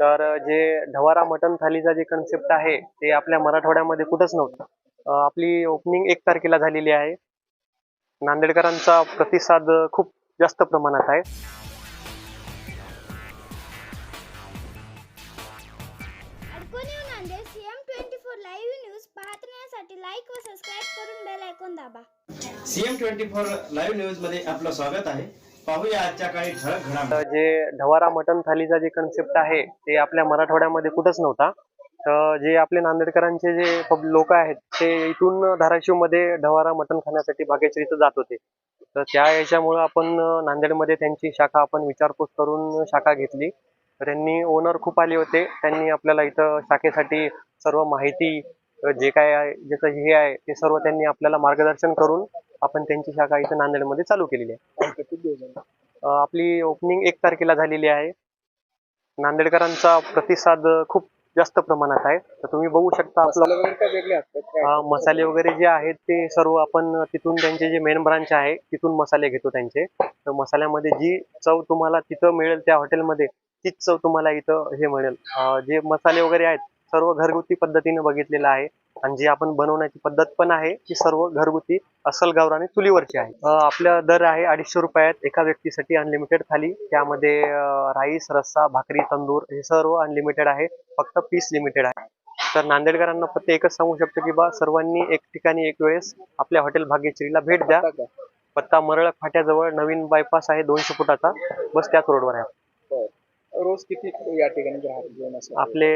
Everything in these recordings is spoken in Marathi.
तर जे ढवारा मटण थालीचा जे कन्सेप्ट आहे ते आपल्या मराठवाड्यामध्ये कुठंच नव्हतं. आपली ओपनिंग 1 तारखेला झालेली आहे. नांदेडकरांचा प्रतिसाद खूप जास्त प्रमाणात आहे. अडकोणी नांदेड CM24 लाईव्ह न्यूज पाहण्यासाठी लाईक व सबस्क्राईब करून बेल आयकॉन दाबा. CM24 लाईव्ह न्यूज मध्ये आपलं स्वागत आहे. पाहूया आजच्या काही ठळक घडामोडी. जे ढवारा मटण थालीचा जे कन्सेप्ट आहे ते आपल्या मराठवाड्यामध्ये कुठंच नव्हता. तर जे आपले नांदेडकरांचे जे लोक आहेत ते इथून धाराशिवमध्ये ढवारा मटण खाण्यासाठी भाग्यश्री जात होते. तर त्या याच्यामुळं आपण नांदेडमध्ये त्यांची शाखा आपण विचारपूस करून शाखा घेतली. तर त्यांनी ओनर खूप आले होते. त्यांनी आपल्याला इथं शाखेसाठी सर्व माहिती जे काय आहे ज्याचं हे आहे ते सर्व त्यांनी आपल्याला मार्गदर्शन करून आपण त्यांची शाखा इथं नांदेडमध्ये चालू केलेली आहे. आपली ओपनिंग 1 तारखेला झालेली आहे. नांदेडकरांचा प्रतिसाद खूप जास्त प्रमाणात आहे. तर तुम्ही बघू शकता आपलं मसाले वगैरे जे आहेत ते सर्व आपण तिथून त्यांचे जे मेन ब्रांच आहे तिथून मसाले घेतो त्यांचे. तर मसाल्यामध्ये जी चव तुम्हाला तिथं मिळेल त्या हॉटेलमध्ये तीच चव तुम्हाला इथं हे मिळेल. जे मसाले वगैरे आहेत सर्व घरगुती पद्धतीने बघितलेलं आहे आणि जी आपण बनवण्याची पद्धत पण आहे ती सर्व घरगुती अस्सल गावरानी चुलीवरची आहे. आपला दर आहे 250 रुपयात एका व्यक्तीसाठी अनलिमिटेड थाली. त्यामध्ये राईस, रस्सा, भाकरी, तंदूर हे सर्व अनलिमिटेड आहे. फक्त पीस लिमिटेड आहे. तर नांदेडकरांना फक्त एकच सांगू शकतो की बा सर्वांनी एक ठिकाणी एक वेळेस आपल्या हॉटेल भाग्यश्रीला भेट द्या. पत्ता मरळक फाट्याजवळ नवीन बायपास आहे 200 फुटाचा, बस त्याच रोडवर आहे. रोज किती या ठिकाणी ग्राहक जेवण असतात? आपले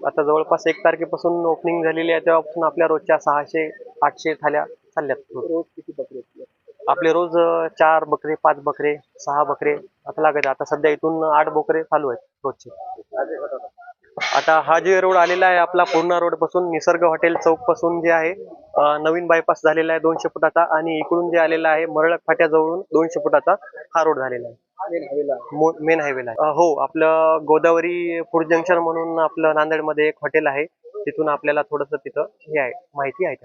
आता जवळपास 1 तारखेपासून ओपनिंग झालेली आहे तेव्हापासून आपल्या रोजच्या 600-800 थाल्या चालल्यात. रोज किती बकरी असतात? आपले रोज 4 बकरे, 5 बकरे, 6 बकरे आता लागत. आता सध्या इथून 8 बकरे चालू आहेत रोजचे. आता हा जे रोड आलेला आहे आपला पूर्णा रोड पासून निसर्ग हॉटेल चौक पासून जे आहे नवीन बायपास झालेला आहे 200 फुटाचा आणि इकडून जे आलेला आहे मरळक फाट्याजवळून 200 फुटाचा हा रोड झालेला आहे. मेन हायवेला आहे. हो, आपलं गोदावरी फूड जंक्शन म्हणून आपलं नांदेडमध्ये एक हॉटेल आहे. तिथून आपल्याला थोडंसं तिथं हे आहे माहिती आहे.